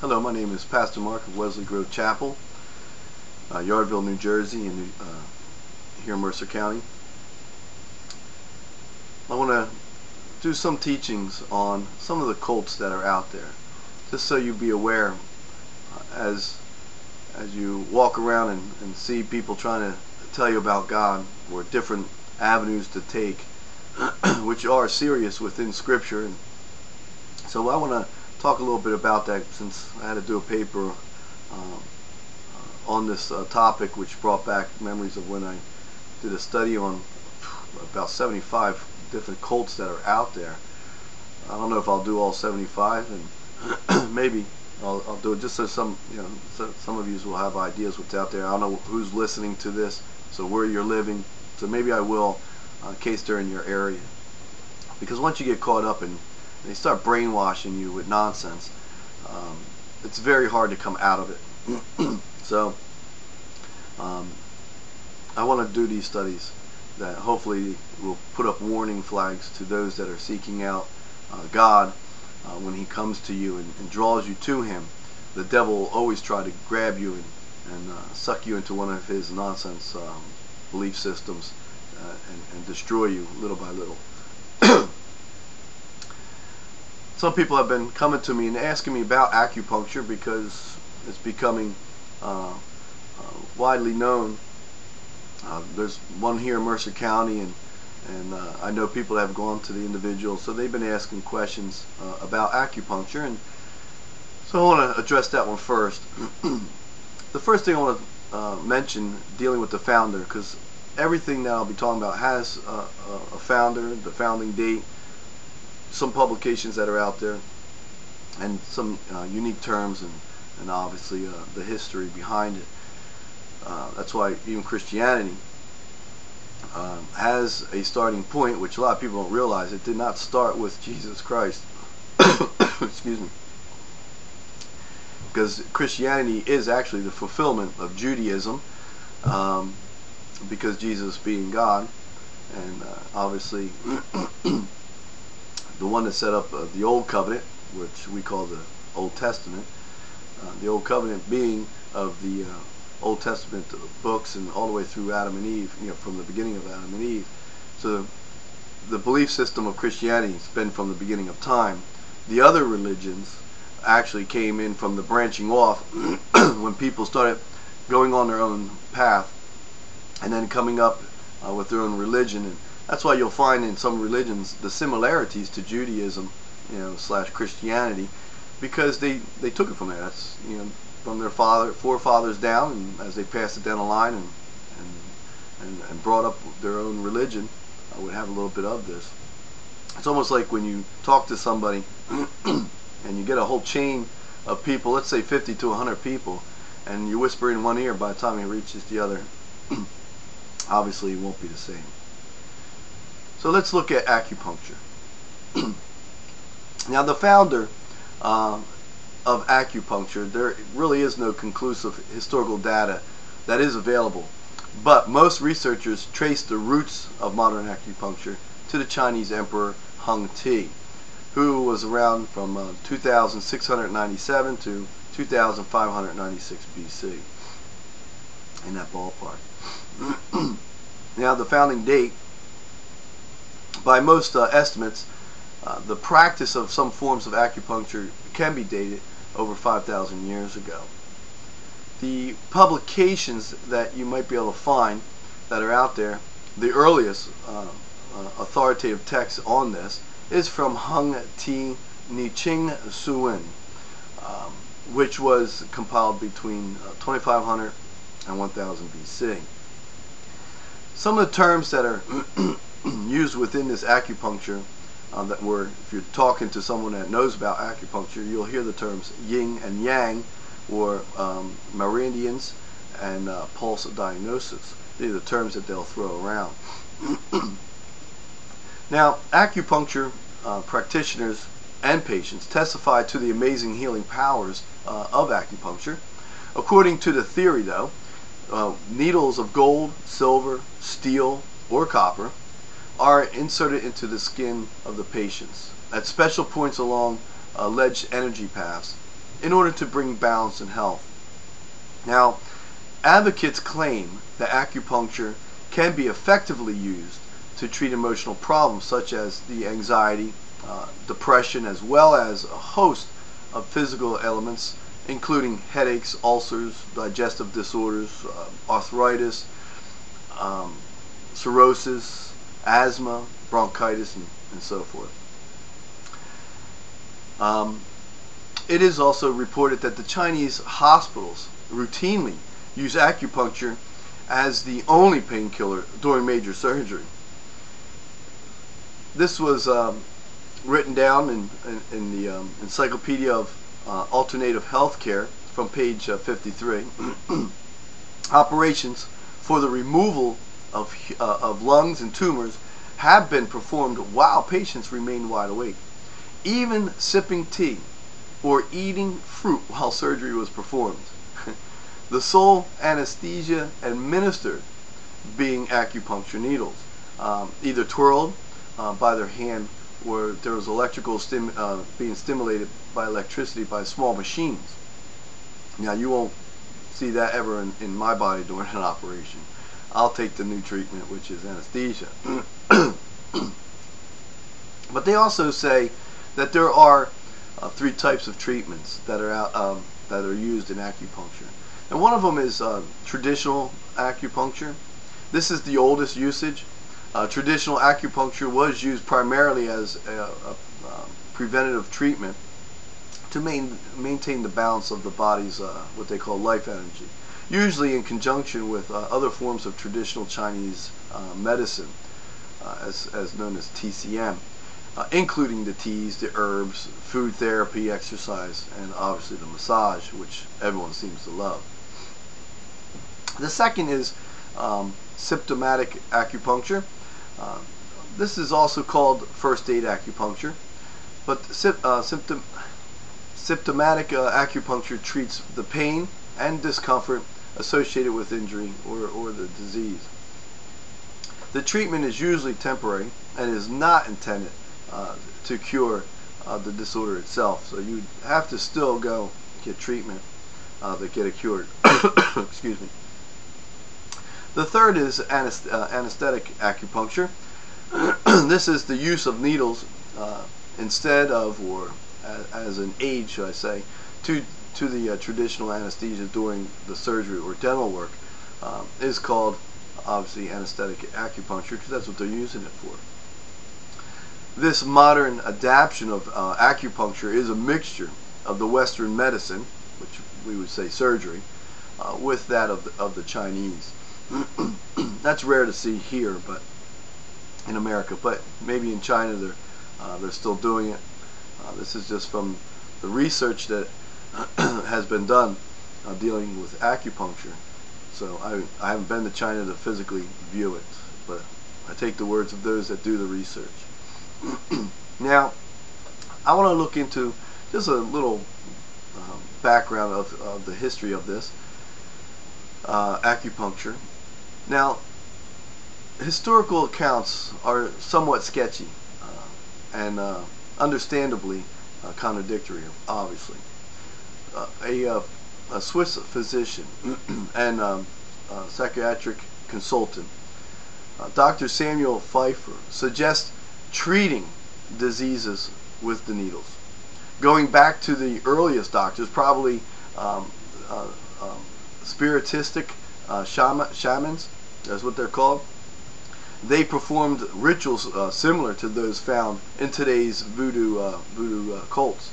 Hello, my name is Pastor Mark of Wesley Grove Chapel, Yardville, New Jersey, and here in Mercer County. I want to do some teachings on some of the cults that are out there, just so you be aware as you walk around and see people trying to tell you about God or different avenues to take, which are serious within Scripture. And so I want to talk a little bit about that, since I had to do a paper on this topic, which brought back memories of when I did a study on about 75 different cults that are out there. I don't know if I'll do all 75, and maybe I'll do it just so some of you will have ideas what's out there. I don't know who's listening to this, so where you're living, so maybe I will, in case they're in your area. Because once you get caught up and they start brainwashing you with nonsense, it's very hard to come out of it. So I want to do these studies that hopefully will put up warning flags to those that are seeking out God. When He comes to you and draws you to Him, the devil will always try to grab you and suck you into one of his nonsense belief systems and destroy you little by little. Some people have been coming to me and asking me about acupuncture because it's becoming widely known. There's one here in Mercer County, and I know people have gone to the individual, so they've been asking questions about acupuncture, and so I want to address that one first. The first thing I want to mention, dealing with the founder, because everything that I'll be talking about has a founder, the founding date, some publications that are out there, and some unique terms, and obviously the history behind it. That's why even Christianity has a starting point, which a lot of people don't realize. It did not start with Jesus Christ. Excuse me. Because Christianity is actually the fulfillment of Judaism, because Jesus being God, and obviously the one that set up the Old Covenant, which we call the Old Testament. The Old Covenant being of the Old Testament books and all the way through Adam and Eve, from the beginning of Adam and Eve. So the belief system of Christianity has been from the beginning of time. The other religions actually came in from the branching off when people started going on their own path and then coming up with their own religion. And that's why you'll find in some religions the similarities to Judaism, slash Christianity, because they took it from there. That's from their forefathers down, and as they passed it down the line and brought up their own religion, I would have a little bit of this. It's almost like when you talk to somebody and you get a whole chain of people, let's say 50 to 100 people, and you whisper in one ear. By the time it reaches the other, obviously it won't be the same. So let's look at acupuncture. Now, the founder of acupuncture, there really is no conclusive historical data that is available, but most researchers trace the roots of modern acupuncture to the Chinese Emperor Hung Ti, who was around from 2697 to 2596 BC, in that ballpark. Now, the founding date, by most estimates, the practice of some forms of acupuncture can be dated over 5,000 years ago. The publications that you might be able to find that are out there, the earliest authoritative text on this is from Hung Ti Niqing Suwen, which was compiled between 2500 and 1000 BC. Some of the terms that are used within this acupuncture, if you're talking to someone that knows about acupuncture, you'll hear the terms yin and yang, or meridians, and pulse diagnosis. These are the terms that they'll throw around. Now, acupuncture practitioners and patients testify to the amazing healing powers of acupuncture. According to the theory, though, needles of gold, silver, steel, or copper are inserted into the skin of the patients at special points along alleged energy paths in order to bring balance and health. Now, advocates claim that acupuncture can be effectively used to treat emotional problems such as the anxiety, depression, as well as a host of physical ailments, including headaches, ulcers, digestive disorders, arthritis, cirrhosis, asthma, bronchitis, and so forth. It is also reported that the Chinese hospitals routinely use acupuncture as the only painkiller during major surgery. This was written down in the Encyclopedia of Alternative Healthcare from page 53. Operations for the removal of lungs and tumors have been performed while patients remain wide awake. Even sipping tea or eating fruit while surgery was performed. The sole anesthesia administered being acupuncture needles, either twirled by their hand, or there was electrical being stimulated by electricity by small machines. Now, you won't see that ever in my body during an operation. I'll take the new treatment, which is anesthesia. But they also say that there are 3 types of treatments that are used in acupuncture. And one of them is traditional acupuncture. This is the oldest usage. Traditional acupuncture was used primarily as a preventative treatment to maintain the balance of the body's what they call life energy, usually in conjunction with other forms of traditional Chinese medicine, as known as TCM, including the teas, the herbs, food therapy, exercise, and obviously the massage, which everyone seems to love. The second is symptomatic acupuncture. This is also called first aid acupuncture, but symptomatic acupuncture treats the pain and discomfort associated with injury or the disease. The treatment is usually temporary and is not intended to cure the disorder itself, so you have to still go get treatment to get it cured. Excuse me. The third is anesthetic acupuncture. This is the use of needles instead of, or as an aid, should I say, to the traditional anesthesia during the surgery or dental work, is called obviously anesthetic acupuncture, because that's what they're using it for. This modern adaptation of acupuncture is a mixture of the Western medicine, which we would say surgery, with that of the Chinese. That's rare to see here, but in America. But maybe in China they're still doing it. This is just from the research that has been done dealing with acupuncture. So I haven't been to China to physically view it, but I take the words of those that do the research. Now, I want to look into just a little background of the history of this acupuncture. Now, historical accounts are somewhat sketchy and understandably contradictory, obviously. A Swiss physician and psychiatric consultant, Dr. Samuel Pfeiffer, suggests treating diseases with the needles. Going back to the earliest doctors, probably spiritistic shamans, that's what they're called. They performed rituals similar to those found in today's voodoo cults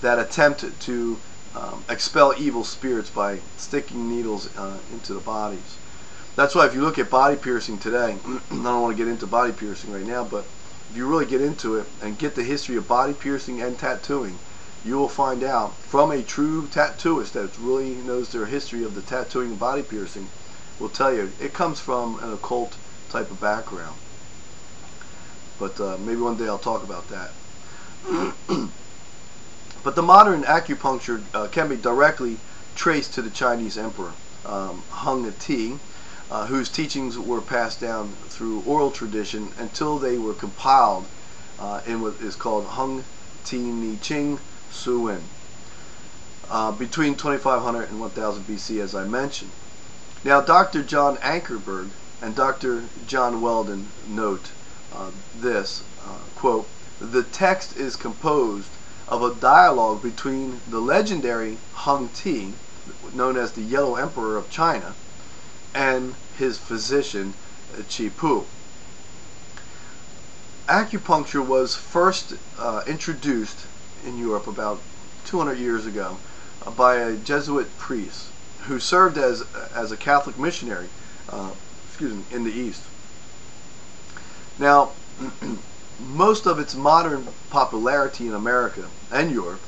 that attempted to expel evil spirits by sticking needles into the bodies. That's why if you look at body piercing today, I don't want to get into body piercing right now, but if you really get into it and get the history of body piercing and tattooing, you will find out from a true tattooist that really knows their history of the tattooing and body piercing, will tell you it comes from an occult type of background. But maybe one day I'll talk about that. But the modern acupuncture can be directly traced to the Chinese emperor Hung Ti, whose teachings were passed down through oral tradition until they were compiled in what is called Hung Ti Ni Ching Su Wen. between 2500 and 1000 BC, as I mentioned. Now, Dr. John Ankerberg and Dr. John Weldon note this, quote, "The text is composed of a dialogue between the legendary Hung Ti, known as the Yellow Emperor of China, and his physician Qi Pu." Acupuncture was first introduced in Europe about 200 years ago by a Jesuit priest who served as a Catholic missionary in the East. Now, most of its modern popularity in America and Europe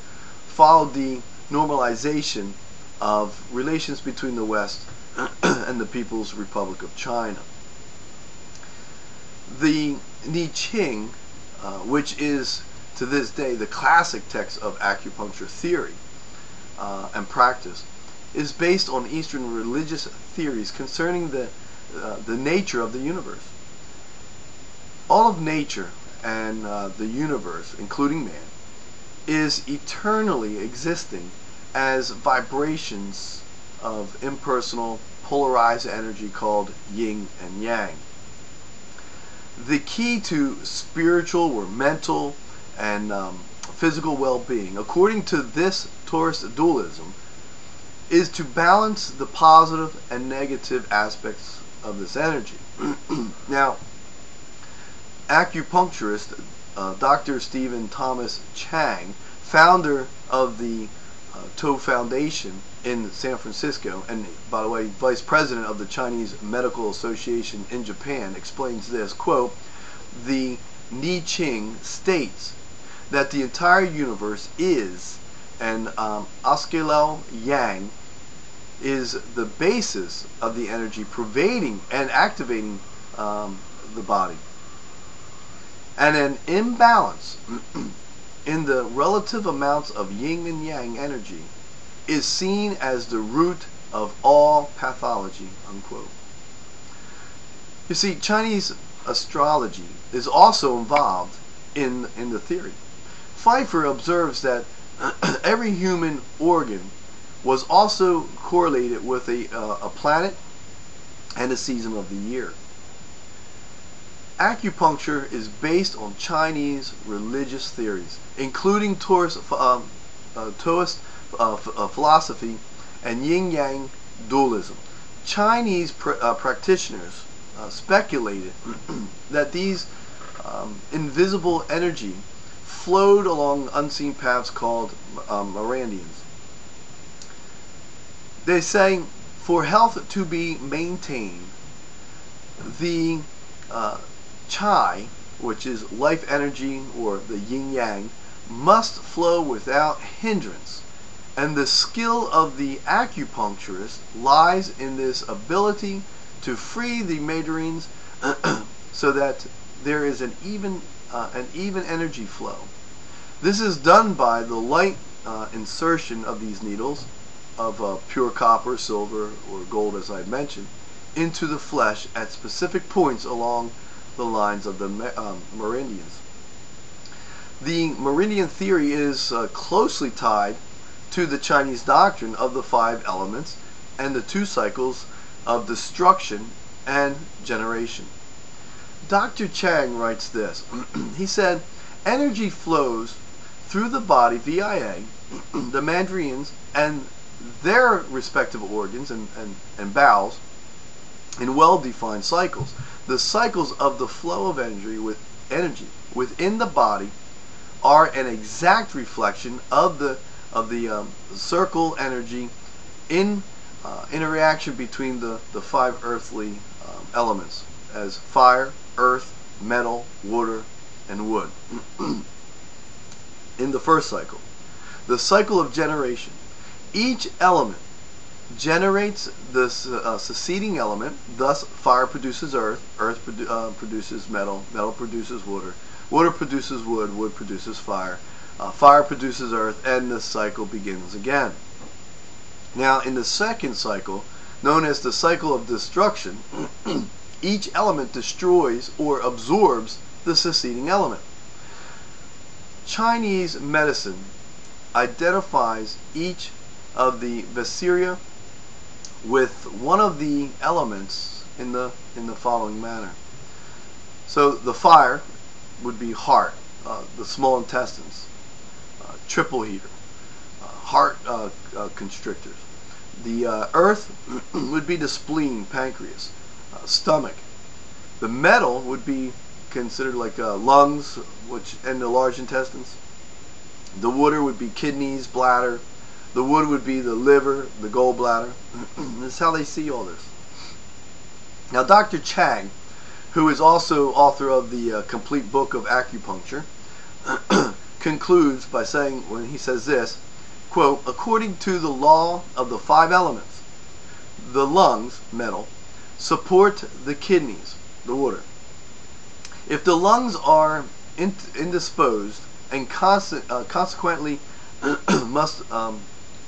followed the normalization of relations between the West and the People's Republic of China. The I Ching, which is to this day the classic text of acupuncture theory and practice, is based on Eastern religious theories concerning the nature of the universe. All of nature and the universe, including man, is eternally existing as vibrations of impersonal, polarized energy called yin and yang. The key to spiritual or mental and physical well-being, according to this Taoist dualism, is to balance the positive and negative aspects of this energy. Now, acupuncturist Dr. Stephen Thomas Chang, founder of the Toe Foundation in San Francisco, and by the way, vice president of the Chinese Medical Association in Japan, explains this, quote, "The I Ching states that the entire universe is, and Askelao Yang is the basis of the energy pervading and activating the body. And an imbalance in the relative amounts of yin and yang energy is seen as the root of all pathology," unquote. You see, Chinese astrology is also involved in the theory. Pfeiffer observes that every human organ was also correlated with a planet and a season of the year. Acupuncture is based on Chinese religious theories, including Taoist philosophy and yin-yang dualism. Chinese practitioners speculated that these invisible energy flowed along unseen paths called meridians. They say for health to be maintained, the Qi, which is life energy or the yin-yang, must flow without hindrance, and the skill of the acupuncturist lies in this ability to free the meridians so that there is an even energy flow. This is done by the light insertion of these needles of pure copper, silver, or gold, as I mentioned, into the flesh at specific points along the lines of the meridians. The meridian theory is closely tied to the Chinese doctrine of the 5 elements and the 2 cycles of destruction and generation. Dr. Chang writes this. He said, "Energy flows through the body via the meridians and their respective organs and bowels in well-defined cycles. The cycles of the flow of energy within the body are an exact reflection of the circle energy in interaction between the 5 earthly elements as fire, earth, metal, water, and wood." In the first cycle, the cycle of generation, each element generates the succeeding element. Thus, fire produces earth, earth produces metal, metal produces water, water produces wood, wood produces fire, fire produces earth, and the cycle begins again. Now, in the second cycle, known as the cycle of destruction, each element destroys or absorbs the succeeding element. Chinese medicine identifies each of the Vesiria with one of the elements in the following manner. So the fire would be heart, the small intestines, triple heater, heart constrictors. The earth would be the spleen, pancreas, stomach. The metal would be considered like lungs, and the large intestines. The water would be kidneys, bladder. The wood would be the liver, the gallbladder. This is how they see all this. Now, Dr. Chang, who is also author of the Complete Book of Acupuncture, concludes by saying, when he says this, quote, according to the law of the 5 elements, the lungs, metal, support the kidneys, the water. If the lungs are indisposed and consequently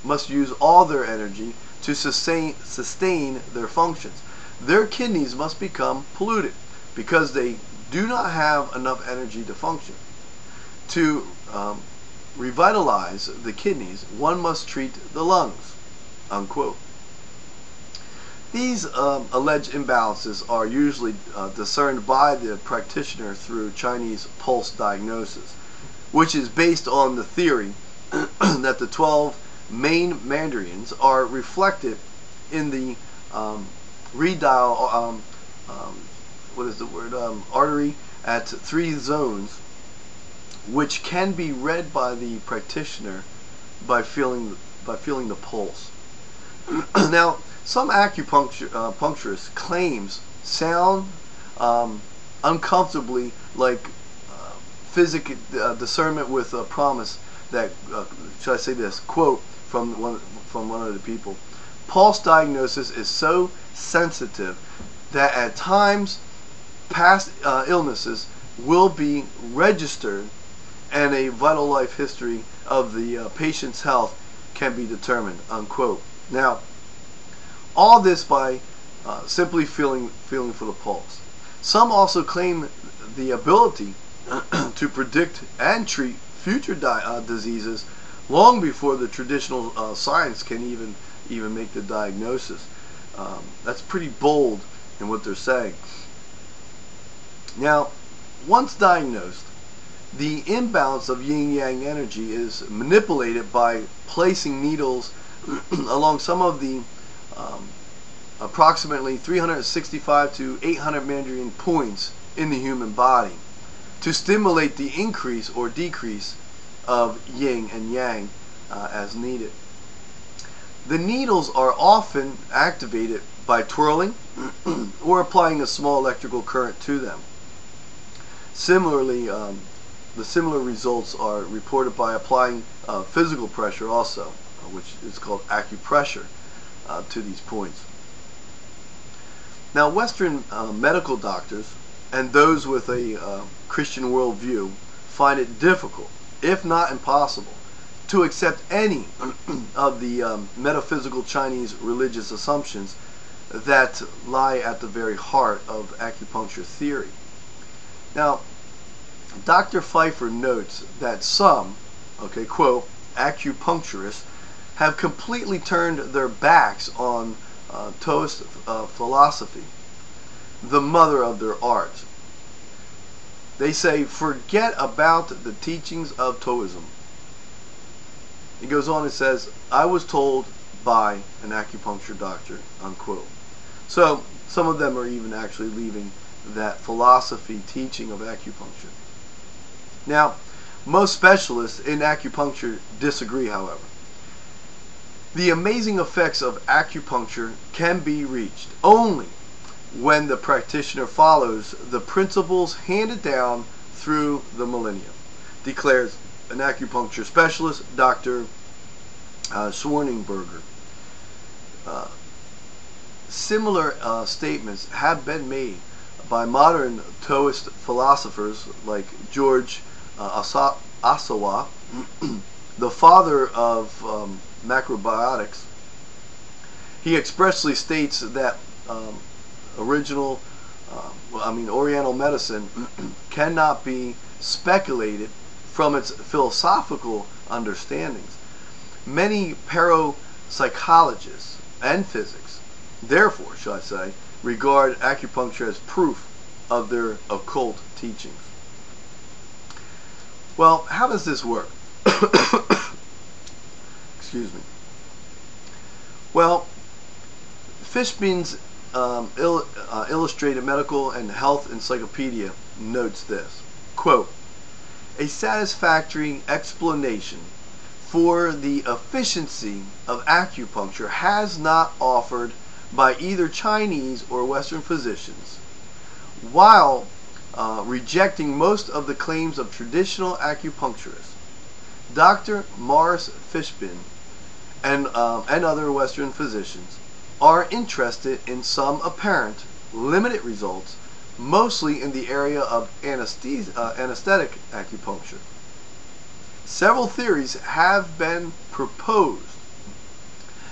must use all their energy to sustain their functions, their kidneys must become polluted because they do not have enough energy to function. To revitalize the kidneys, one must treat the lungs, unquote. These alleged imbalances are usually discerned by the practitioner through Chinese pulse diagnosis, which is based on the theory that the 12 main meridians are reflected in the artery at 3 zones, which can be read by the practitioner by feeling the pulse. Now, some acupuncturists claims sound uncomfortably like physic discernment with a promise that should I say this quote from one of the people: pulse diagnosis is so sensitive that at times past illnesses will be registered and a vital life history of the patient's health can be determined, unquote. Now, all this by simply feeling for the pulse. Some also claim the ability to predict and treat future diseases long before the traditional science can even make the diagnosis. That's pretty bold in what they're saying. Now, once diagnosed, the imbalance of yin-yang energy is manipulated by placing needles along some of the approximately 365 to 800 meridian points in the human body to stimulate the increase or decrease of yin and yang as needed. The needles are often activated by twirling or applying a small electrical current to them. Similarly, the similar results are reported by applying physical pressure also, which is called acupressure, to these points. Now, Western medical doctors and those with a Christian worldview find it difficult, if not impossible, to accept any of the metaphysical Chinese religious assumptions that lie at the very heart of acupuncture theory. Now, Dr. Pfeiffer notes that some, okay, quote, acupuncturists have completely turned their backs on Taoist philosophy, the mother of their art. They say, forget about the teachings of Taoism. He goes on and says, I was told by an acupuncture doctor, unquote. So some of them are even actually leaving that philosophy teaching of acupuncture. Now, most specialists in acupuncture disagree, however. The amazing effects of acupuncture can be reached only when the practitioner follows the principles handed down through the millennia, declares an acupuncture specialist, Dr. Schwarzenberger. Similar statements have been made by modern Taoist philosophers like George Asawa, the father of macrobiotics. He expressly states that Oriental medicine cannot be speculated from its philosophical understandings. Many psychologists and physics, therefore, shall I say, regard acupuncture as proof of their occult teachings. Well, how does this work? Excuse me. Well, Fishbein's Illustrated Medical and Health Encyclopedia notes this, quote, "A satisfactory explanation for the efficiency of acupuncture has not offered by either Chinese or Western physicians. While rejecting most of the claims of traditional acupuncturists, Dr. Morris Fishbein and other Western physicians are interested in some apparent limited results, mostly in the area of anesthetic acupuncture. Several theories have been proposed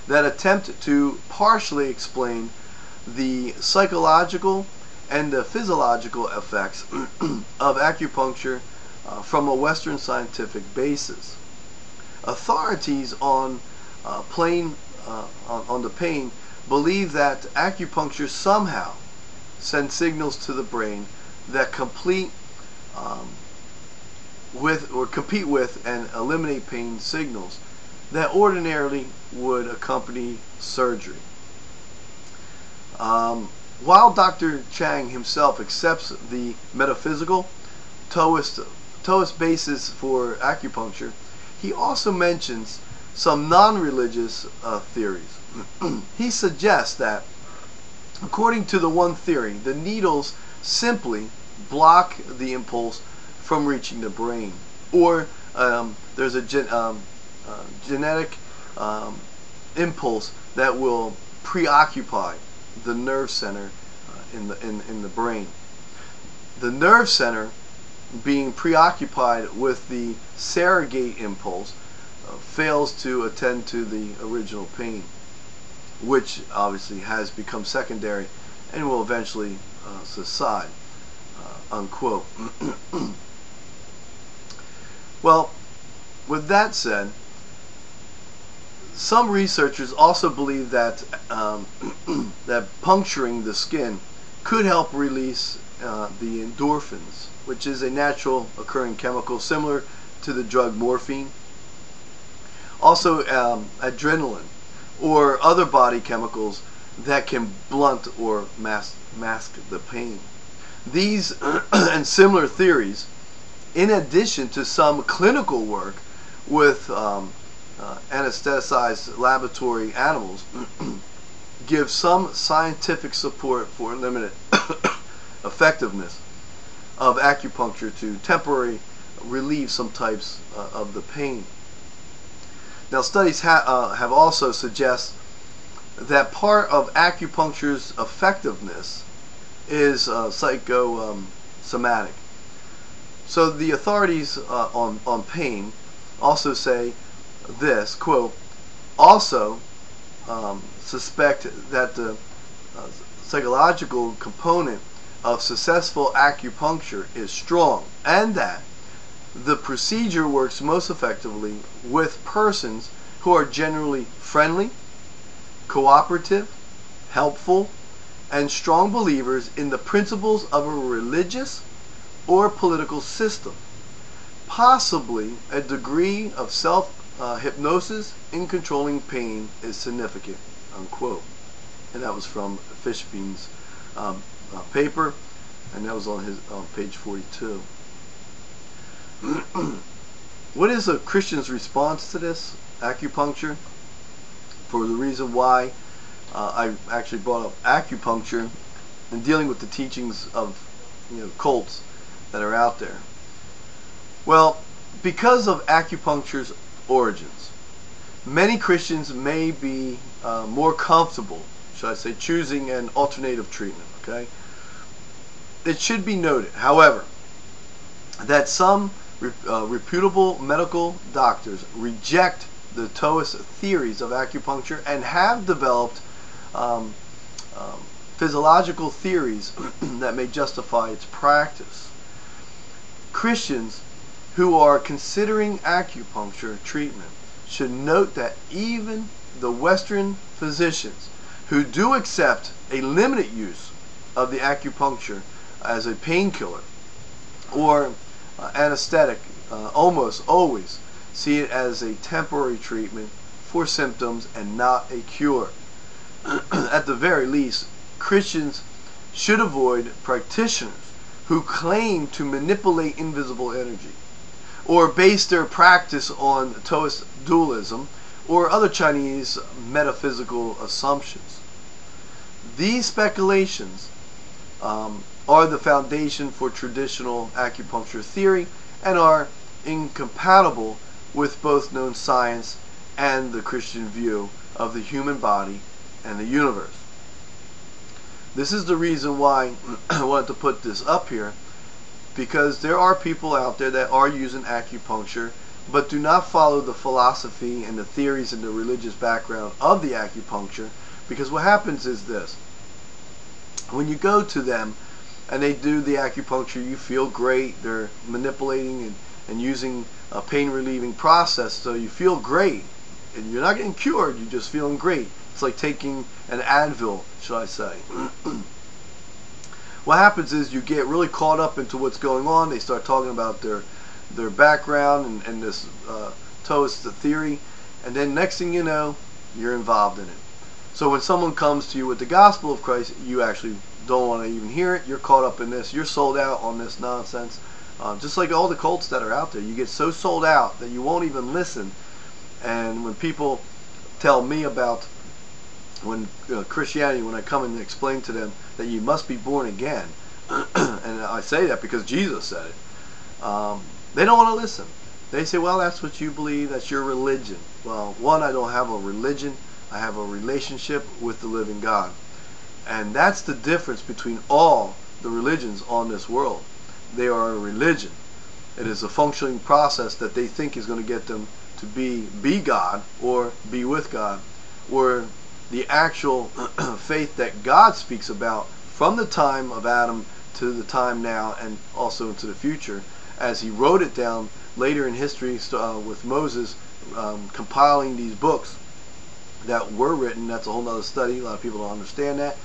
that attempt to partially explain the psychological and the physiological effects of acupuncture from a Western scientific basis. Authorities on the pain believe that acupuncture somehow sends signals to the brain that compete with and eliminate pain signals that ordinarily would accompany surgery. While Dr. Chang himself accepts the metaphysical Taoist basis for acupuncture, he also mentions some non-religious theories. He suggests that, according to the one theory, the needles simply block the impulse from reaching the brain, or there's a genetic impulse that will preoccupy the nerve center in the brain. The nerve center being preoccupied with the surrogate impulse fails to attend to the original pain, which obviously has become secondary and will eventually subside, unquote. Well, with that said, some researchers also believe that that puncturing the skin could help release the endorphins, which is a natural occurring chemical similar to the drug morphine. Also, adrenaline or other body chemicals that can blunt or mask the pain. These and similar theories, in addition to some clinical work with anesthetized laboratory animals, give some scientific support for limited effectiveness of acupuncture to temporarily relieve some types of the pain. Now, studies have also suggested that part of acupuncture's effectiveness is psychosomatic. So the authorities on pain also say this, quote, also suspect that the psychological component of successful acupuncture is strong, and that the procedure works most effectively with persons who are generally friendly, cooperative, helpful, and strong believers in the principles of a religious or political system. Possibly a degree of self-hypnosis in controlling pain is significant, unquote. And that was from Fishbein's paper, and that was on page 42. What is a Christian's response to this acupuncture? For the reason why I actually brought up acupuncture and dealing with the teachings of cults that are out there. Well, because of acupuncture's origins, many Christians may be more comfortable, should I say, choosing an alternative treatment. Okay. It should be noted, however, that some reputable medical doctors reject the Taoist theories of acupuncture and have developed physiological theories that may justify its practice. Christians who are considering acupuncture treatment should note that even the Western physicians who do accept a limited use of the acupuncture as a painkiller or anesthetic almost always see it as a temporary treatment for symptoms and not a cure. At the very least, Christians should avoid practitioners who claim to manipulate invisible energy or base their practice on Taoist dualism or other Chinese metaphysical assumptions. These speculations are the foundation for traditional acupuncture theory and are incompatible with both known science and the Christian view of the human body and the universe. This is the reason why I wanted to put this up here, because there are people out there that are using acupuncture but do not follow the philosophy and the theories and the religious background of the acupuncture. Because what happens is this: when you go to them and they do the acupuncture, you feel great. They're manipulating and using a pain relieving process, so you feel great, and you're not getting cured, you're just feeling great. It's like taking an Advil, should I say. What happens is you get really caught up into what's going on. They start talking about their background and this Taoist theory, and then next thing you know, you're involved in it. So when someone comes to you with the gospel of Christ, you actually don't want to even hear it. You're caught up in this. You're sold out on this nonsense. Just like all the cults that are out there, you get so sold out that you won't even listen. And when people tell me about Christianity, when I come and explain to them that you must be born again, and I say that because Jesus said it, they don't want to listen. They say, well, that's what you believe, that's your religion. Well, one, I don't have a religion, I have a relationship with the living God. And that's the difference between all the religions on this world. They are a religion. It is a functioning process that they think is going to get them to be God or be with God, or the actual faith that God speaks about from the time of Adam to the time now and also into the future, as he wrote it down later in history with Moses compiling these books that were written. That's a whole other study. A lot of people don't understand that,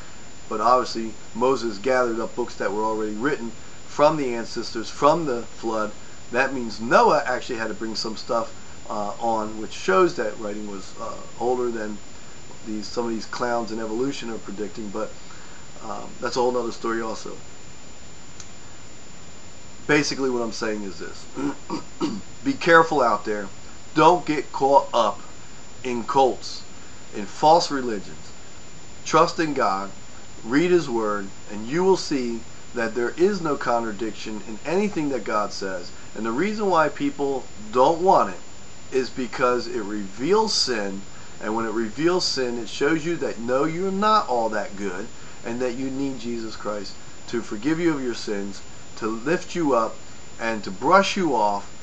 but obviously Moses gathered up books that were already written from the ancestors, from the flood. That means Noah actually had to bring some stuff on, which shows that writing was older than some of these clowns in evolution are predicting, but that's a whole other story also. Basically what I'm saying is this: be careful out there. Don't get caught up in cults, in false religions. Trust in God, read His Word, and you will see that there is no contradiction in anything that God says. And the reason why people don't want it is because it reveals sin, and when it reveals sin, it shows you that no, you're not all that good, and that you need Jesus Christ to forgive you of your sins, to lift you up, and to brush you off,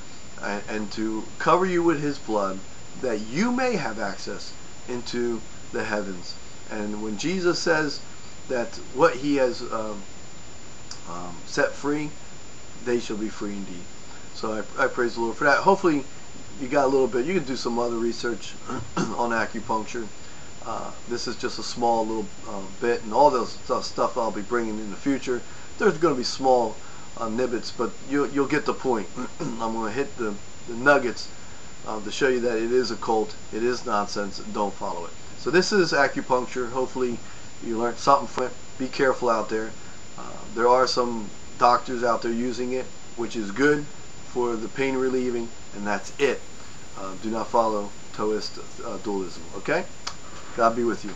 and to cover you with His blood, that you may have access into the heavens. And when Jesus says that what He has set free, they shall be free indeed. So I praise the Lord for that. Hopefully you got a little bit. You can do some other research on acupuncture. This is just a small little bit, and all those stuff I'll be bringing in the future. There's going to be small nibbits, but you'll get the point. I'm going to hit the nuggets to show you that it is a cult, it is nonsense, don't follow it. So this is acupuncture. Hopefully you learned something from it. Be careful out there. There are some doctors out there using it, which is good for the pain relieving, and that's it. Do not follow Taoist dualism, okay? God be with you.